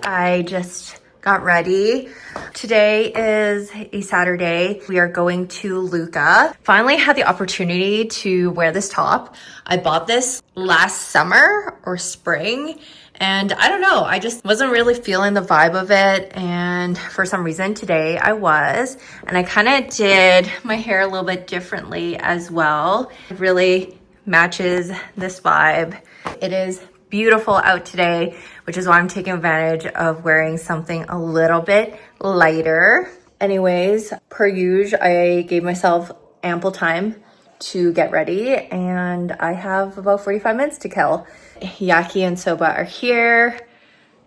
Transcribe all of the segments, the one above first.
I just got ready. Today is a Saturday. We are going to Luca. Finally had the opportunity to wear this top. I bought this last summer or spring, and I don't know, I just wasn't really feeling the vibe of it. And for some reason today I was, and I kind of did my hair a little bit differently as well. It really matches this vibe. It is beautiful out today, which is why I'm taking advantage of wearing something a little bit lighter. Anyways, per usual, I gave myself ample time to get ready, and I have about 45 minutes to kill. Yaki and Soba are here.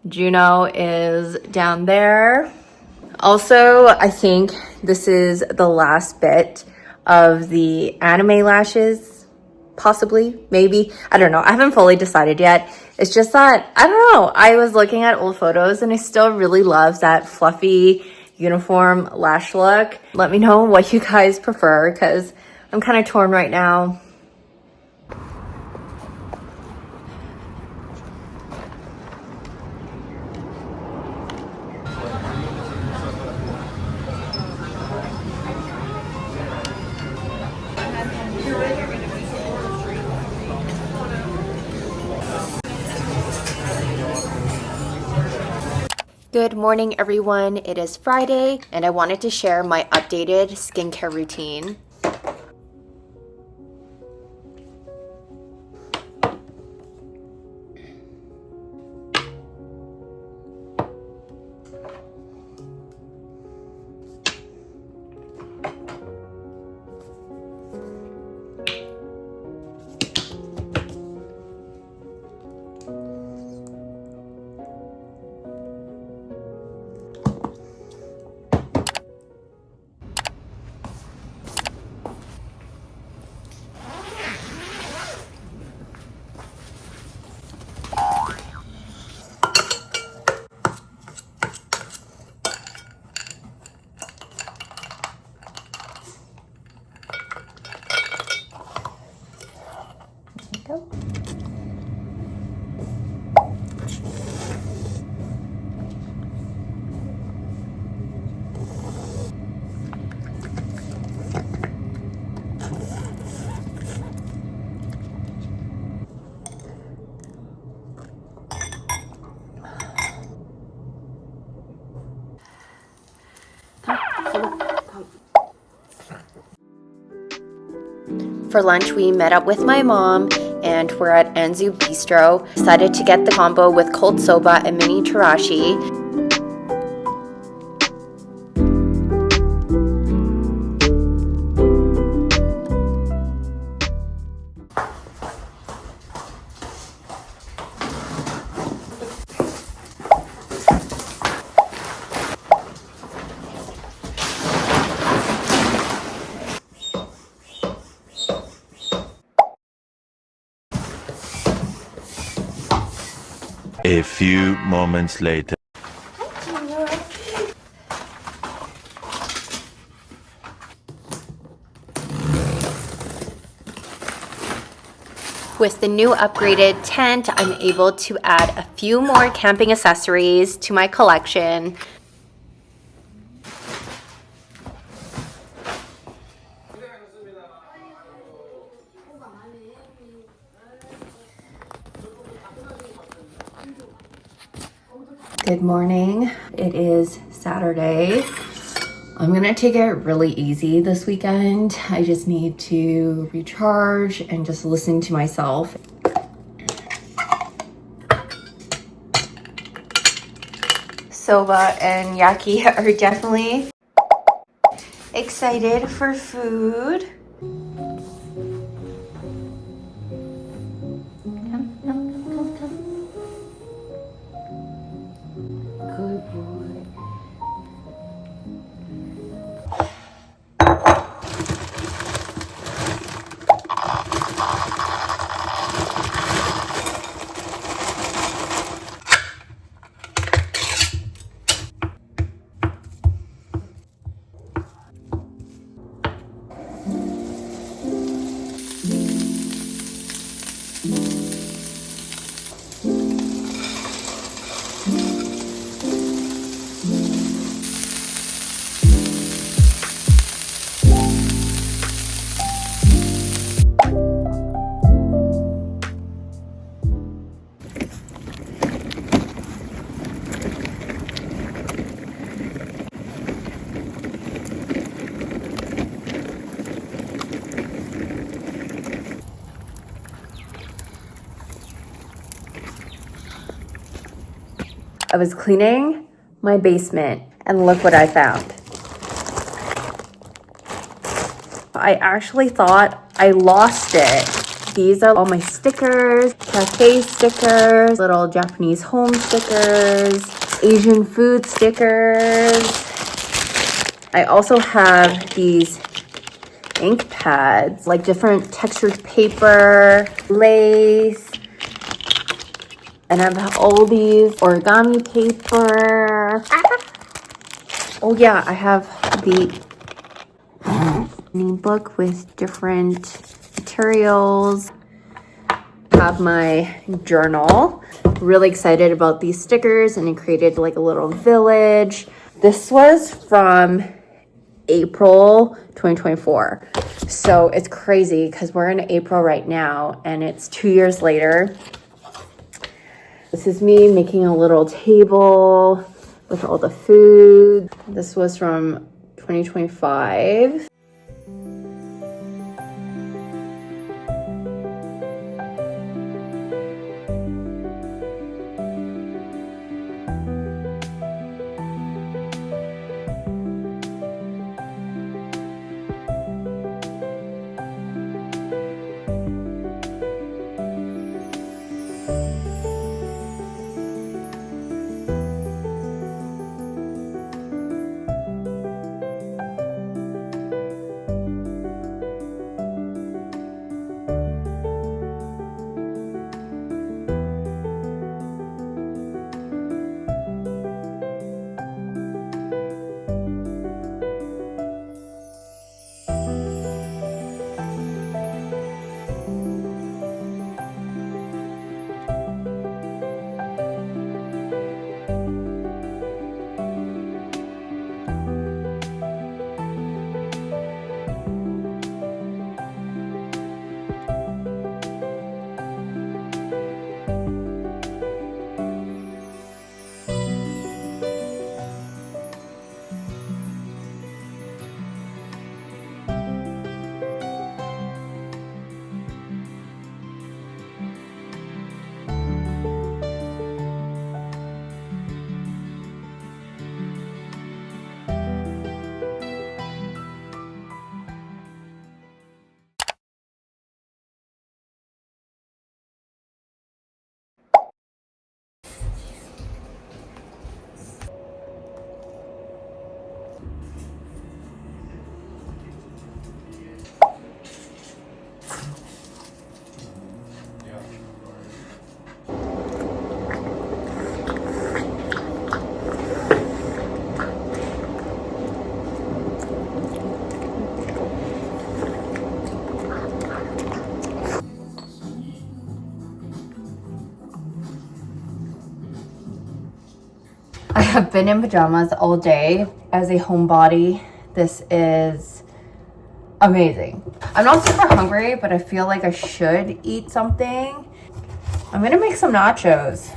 Juno is down there. Also, I think this is the last bit of the anime lashes. Possibly, maybe, I don't know. I haven't fully decided yet. It's just that, I don't know. I was looking at old photos and I still really love that fluffy uniform lash look. Let me know what you guys prefer because I'm kind of torn right now. Good morning, everyone. It is Friday, and I wanted to share my updated skincare routine. For lunch, we met up with my mom and we're at Anzu Bistro. Decided to get the combo with cold soba and mini chirashi. A few moments later. With the new upgraded tent, I'm able to add a few more camping accessories to my collection. Good morning. It is Saturday. I'm gonna take it really easy this weekend. I just need to recharge and just listen to myself. Soba and Yaki are definitely excited for food. Good boy. I was cleaning my basement and look what I found. I actually thought I lost it. These are all my stickers, cafe stickers, little Japanese home stickers, Asian food stickers. I also have these ink pads, like different textured paper, lace, and I have all these origami paper. Oh yeah, I have the book with different materials. Have my journal. Really excited about these stickers, and I created like a little village. This was from April 2024. So it's crazy because we're in April right now and it's 2 years later. This is me making a little table with all the food. This was from 2025. I have been in pajamas all day as a homebody. This is amazing. I'm not super hungry, but I feel like I should eat something. I'm gonna make some nachos.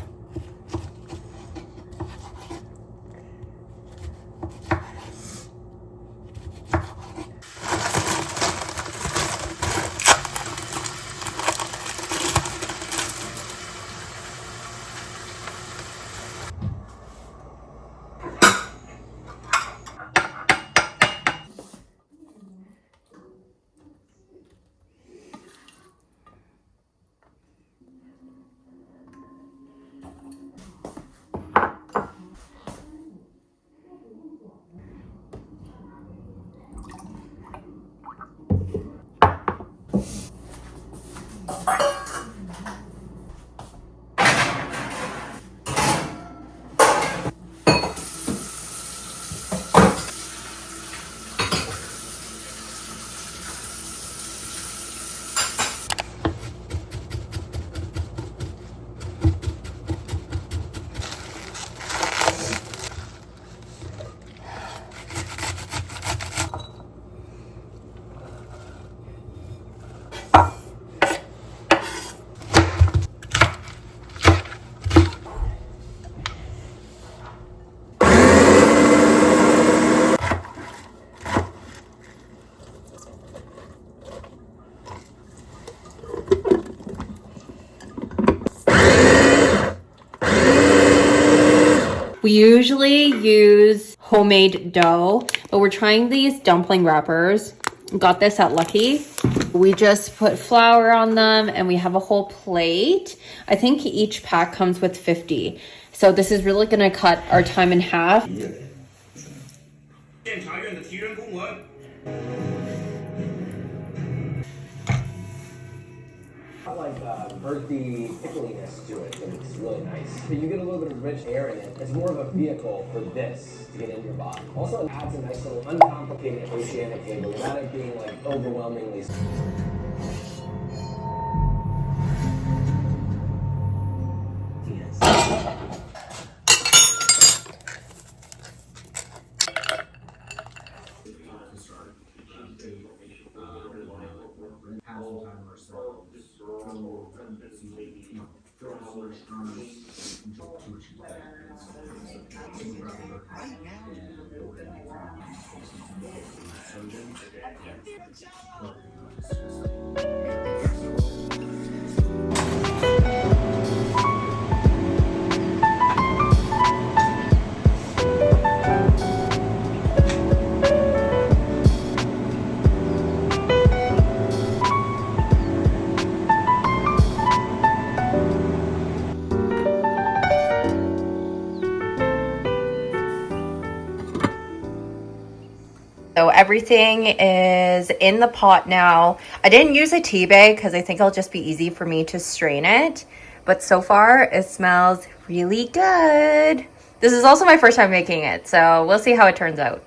We usually use homemade dough, but we're trying these dumpling wrappers. Got this at Lucky. We just put flour on them and we have a whole plate. I think each pack comes with 50. So this is really gonna cut our time in half. Like earthy pickliness to it, and it's really nice. But you get a little bit of rich air in it. It's more of a vehicle for this to get into your body. Also, it adds a nice little uncomplicated oceanic flavor without it being like overwhelmingly. So everything is in the pot now. I didn't use a tea bag because I think it'll just be easy for me to strain it. But so far, it smells really good. This is also my first time making it, so we'll see how it turns out.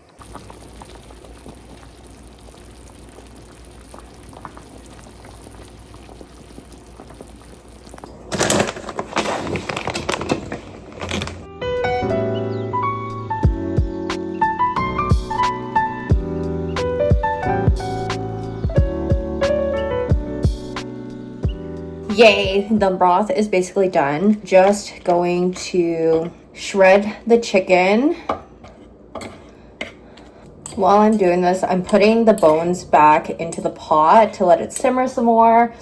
Yay, the broth is basically done. Just going to shred the chicken. While I'm doing this, I'm putting the bones back into the pot to let it simmer some more.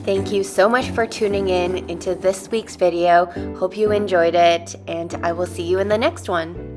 Thank you so much for tuning in into this week's video. Hope you enjoyed it, and I will see you in the next one.